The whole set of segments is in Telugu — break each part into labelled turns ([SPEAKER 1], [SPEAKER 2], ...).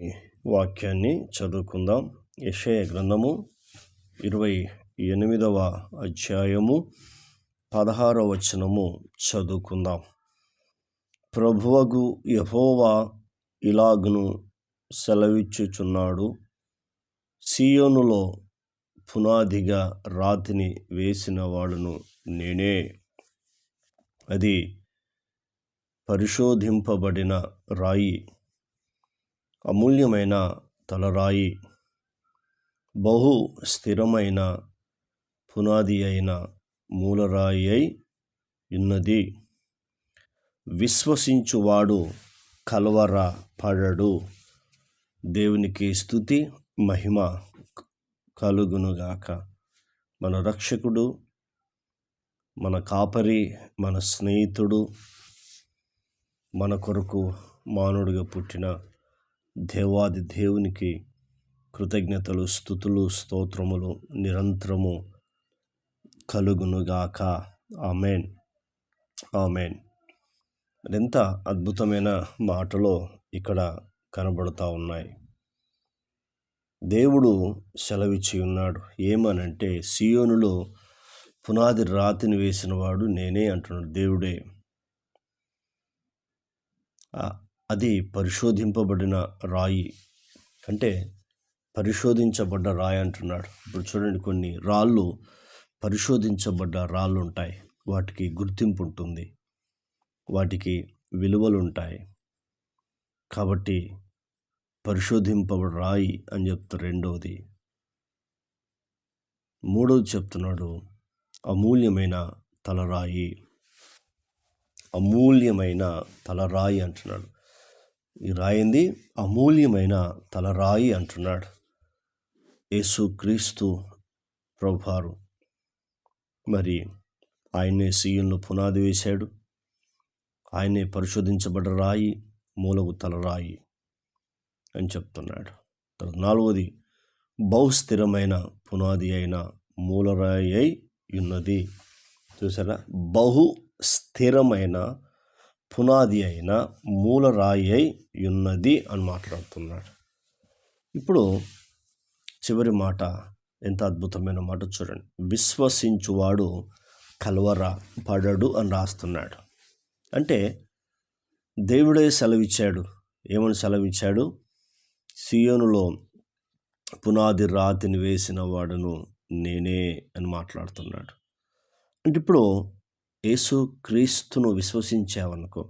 [SPEAKER 1] ఈ వాక్యాన్ని చదువుకుందాం. యెషయా గ్రంథము 28వ అధ్యాయము 16వ వచనము చదువుకుందాం. ప్రభువగు యెహోవా ఇలాగును సెలవిచ్చుచున్నాడు, సీయోనులో పునాదిగా రాతిని వేసిన వాడును నేనే. అది పరిశోధింపబడిన రాయి, అమూల్యమైన తలరాయి, బహు స్థిరమైన పునాది అయిన మూలరాయి అయి ఉన్నది. విశ్వసించువాడు కలవర పడడు. దేవునికి స్తుతి మహిమ కలుగునుగాక. మన రక్షకుడు, మన కాపరి, మన స్నేహితుడు, మన కొరకు మానవుడిగా పుట్టిన దేవాది దేవునికి కృతజ్ఞతలు, స్తుతులు, స్తోత్రములు నిరంతరము కలుగునుగాక. ఆమేన్, ఆమేన్. ఎంత అద్భుతమైన మాటలో ఇక్కడ కనబడుతూ ఉన్నాయి. దేవుడు సెలవిచ్చి ఉన్నాడు. ఏమనంటే, సీయోనులో పునాది రాతిని వేసిన వాడు నేనే అంటున్నాడు. దేవుడే. అది పరిశోధింపబడిన రాయి, అంటే పరిశోధించబడ్డ రాయి అంటున్నాడు. ఇప్పుడు చూడండి, కొన్ని రాళ్ళు పరిశోధించబడ్డ రాళ్ళు ఉంటాయి. వాటికి గుర్తింపు ఉంటుంది, వాటికి విలువలు ఉంటాయి. కాబట్టి పరిశోధింపబడిన రాయి అని చెప్తారు. రెండవది, మూడవది చెప్తున్నాడు అమూల్యమైన తలరాయి. అమూల్యమైన తలరాయి అంటున్నాడు. ఈ రాయింది అమూల్యమైన తలరాయి అంటున్నాడు. యేసుక్రీస్తు ప్రభువారు మరి ఆయనే సీయోనులో పునాది వేశాడు. ఆయనే పరిశోధించబడ్డ రాయి, మూలగు తలరాయి అని చెప్తున్నాడు. నాలుగవది, బహుస్థిరమైన పునాది అయిన మూలరాయి అయి ఉన్నది. చూసారా, బహు స్థిరమైన పునాది అయిన మూలరాయి అయి ఉన్నది అని మాట్లాడుతున్నాడు. ఇప్పుడు చివరి మాట ఎంత అద్భుతమైన మాట చూడండి. విశ్వసించువాడు కలవర పడడు అని రాస్తున్నాడు. అంటే దేవుడే సెలవిచ్చాడు. ఏమని సెలవిచ్చాడు? సీయోనులో పునాది రాతిని వేసిన వాడును నేనే అని మాట్లాడుతున్నాడు. అంటే ఇప్పుడు యేసు క్రీస్తును విశ్వసించావనుకో,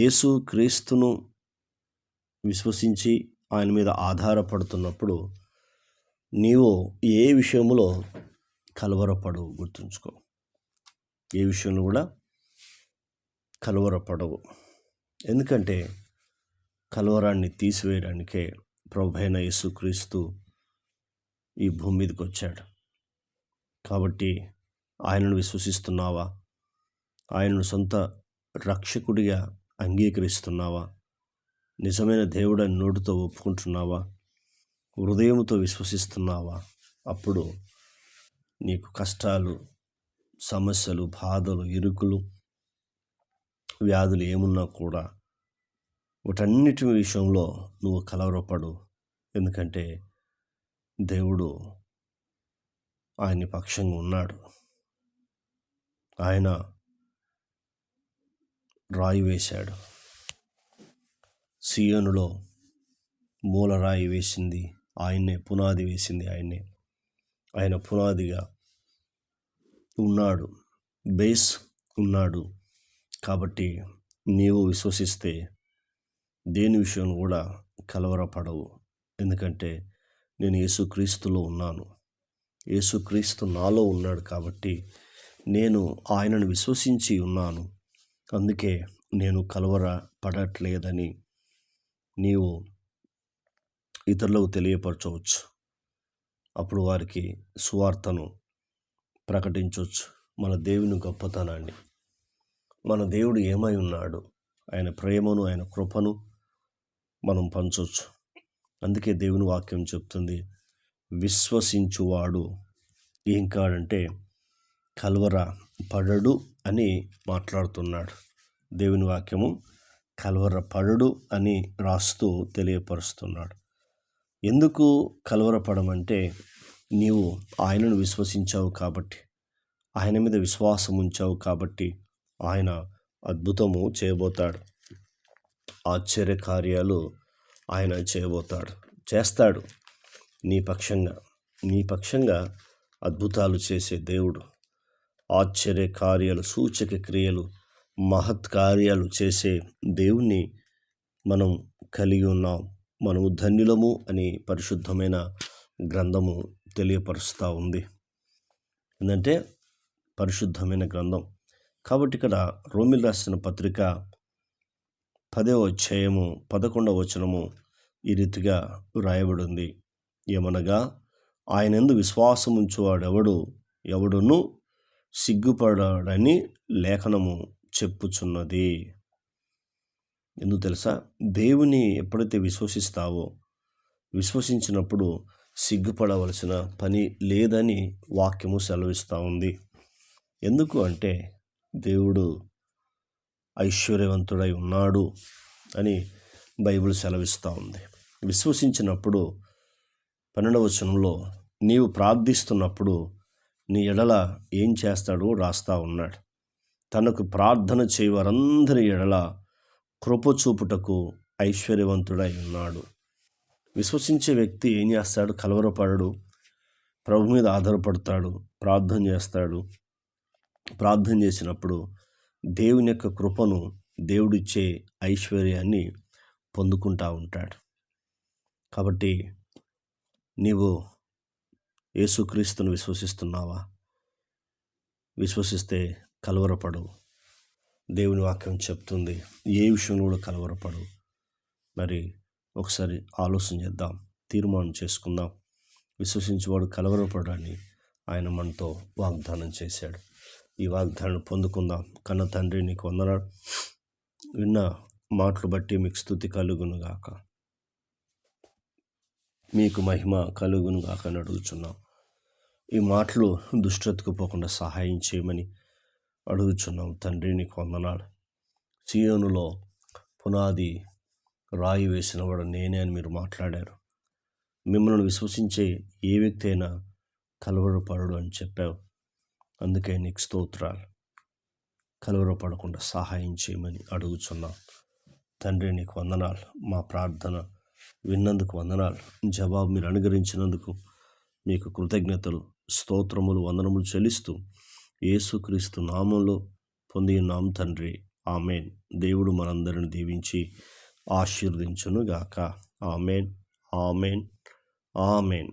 [SPEAKER 1] యేసు క్రీస్తును విశ్వసించి ఆయన మీద ఆధారపడుతున్నప్పుడు నీవు ఏ విషయంలో కలవరపడవు. గుర్తుంచుకో, ఏ విషయంలో కూడా కలవరపడవు. ఎందుకంటే కలవరాన్ని తీసివేయడానికే ప్రభువైన యేసుక్రీస్తు ఈ భూమి మీదకి వచ్చాడు. కాబట్టి ఆయనను విశ్వసిస్తున్నావా? ఆయనను సొంత రక్షకుడిగా అంగీకరిస్తున్నావా? నిజమైన దేవుడని నోటితో ఒప్పుకుంటున్నావా? హృదయంతో విశ్వసిస్తున్నావా? అప్పుడు నీకు కష్టాలు, సమస్యలు, బాధలు, ఇరుకులు, వ్యాధులు ఏమున్నా కూడా వాటన్నిటి విషయంలో నువ్వు కలవరపడు. ఎందుకంటే దేవుడు ఆయన పక్షంగా ఉన్నాడు. ఆయన రాయి వేశాడు. సీయోనులో మూలరాయి వేసింది ఆయన్నే, పునాది వేసింది ఆయన్నే. ఆయన పునాదిగా ఉన్నాడు, బేస్ ఉన్నాడు. కాబట్టి నీవు విశ్వసిస్తే దేని విషయం కూడా కలవరపడవు. ఎందుకంటే నేను యేసుక్రీస్తులో ఉన్నాను, యేసుక్రీస్తు నాలో ఉన్నాడు. కాబట్టి నేను ఆయనను విశ్వసించి ఉన్నాను. అందుకే నేను కలవర పడట్లేదని నీవు ఇతరులకు తెలియపరచవచ్చు. అప్పుడు వారికి సువార్తను ప్రకటించవచ్చు. మన దేవుని గొప్పతనాన్ని, మన దేవుడు ఏమై ఉన్నాడు, ఆయన ప్రేమను, ఆయన కృపను మనం పంచవచ్చు. అందుకే దేవుని వాక్యం చెప్తుంది, విశ్వసించువాడు ఏం కాడంటే కలవర పడడు అని మాట్లాడుతున్నాడు. దేవుని వాక్యము కలవరపడడు అని రాస్తూ తెలియపరుస్తున్నాడు. ఎందుకు కలవరపడమంటే, నీవు ఆయనను విశ్వసించావు కాబట్టి, ఆయన మీద విశ్వాసం ఉంచావు కాబట్టి ఆయన అద్భుతము చేయబోతాడు. ఆశ్చర్య కార్యాలు ఆయన చేస్తాడు. నీ పక్షంగా అద్భుతాలు చేసే దేవుడు, ఆశ్చర్య కార్యాలు, సూచక క్రియలు, మహత్ కార్యాలు చేసే దేవుణ్ణి మనం కలిగి ఉన్నాం. మనము ధన్యులము అని పరిశుద్ధమైన గ్రంథము తెలియపరుస్తూ ఉంది. ఏంటంటే పరిశుద్ధమైన గ్రంథం. కాబట్టి ఇక్కడ రోమీయులకు రాసిన పత్రిక 10వ అధ్యాయము 11వ వచనము ఈ రీతిగా వ్రాయబడింది. ఏమనగా, ఆయనందు విశ్వాసముంచువాడెవడు ఎవడును సిగ్గుపడని లేఖనము చెప్పుచున్నది. ఎందుకు తెలుసా? దేవుని ఎప్పుడైతే విశ్వసించినప్పుడు సిగ్గుపడవలసిన పని లేదని వాక్యము సెలవిస్తూ ఉంది. ఎందుకు అంటే, దేవుడు ఐశ్వర్యవంతుడై ఉన్నాడు అని బైబిల్ సెలవిస్తూ ఉంది. విశ్వసించినప్పుడు 12వ వచనంలో, నీవు ప్రార్థిస్తున్నప్పుడు నీ ఎడల ఏం చేస్తాడో రాస్తా ఉన్నాడు. తనకు ప్రార్థన చేయవారందరి ఎడల కృప చూపుటకు ఐశ్వర్యవంతుడై ఉన్నాడు. విశ్వసించే వ్యక్తి ఏం చేస్తాడు? కలవరపడడు, ప్రభు మీద ఆధారపడతాడు, ప్రార్థన చేస్తాడు. ప్రార్థన చేసినప్పుడు దేవుని యొక్క కృపను, దేవుడిచ్చే ఐశ్వర్యాన్ని పొందుకుంటూ ఉంటాడు. కాబట్టి నీవు యేసుక్రీస్తును విశ్వసిస్తున్నావా? విశ్వసిస్తే కలవరపడవు. దేవుని వాక్యం చెప్తుంది, ఏ విషయంలో కూడా కలవరపడవు. మరి ఒకసారి ఆలోచన చేద్దాం, తీర్మానం చేసుకుందాం. విశ్వసించేవాడు కలవరపడని ఆయన మనతో వాగ్దానం చేశాడు. ఈ వాగ్దానం పొందుకుందాం. కన్న తండ్రి, నీకు వందనాలు. విన్న మాటలు బట్టి మీకు స్తుతి కలుగును గాక, మీకు మహిమ కలుగును గాక అని అడుగుచున్నాం. ఈ మాటలు దుష్టతకు పోకుండా సహాయం చేయమని అడుగుచున్నాం. తండ్రి, నీకు వందనాలు. సీయోనులో పునాది రాయి వేసినవాడు నేనే అని మీరు మాట్లాడారు. మిమ్మల్ని విశ్వసించే ఏ వ్యక్తి అయినా కలవరపడడు అని చెప్పావు. అందుకే నీకు స్తోత్రాలు. కలవరపడకుండా సహాయం చేయమని అడుగుచున్నాం. తండ్రి, నీకు వందనాలు. మా ప్రార్థన విన్నందుకు వందనాలు. జవాబు మీరు అనుగ్రహించినందుకు మీకు కృతజ్ఞతలు, స్తోత్రములు, వందనములు చెల్లిస్తూ యేసుక్రీస్తు నామంలో పొంది ఉన్నాం తండ్రి. ఆమెన్. దేవుడు మనందరిని దీవించి ఆశీర్వదించును గాక. Amen, amen, amen.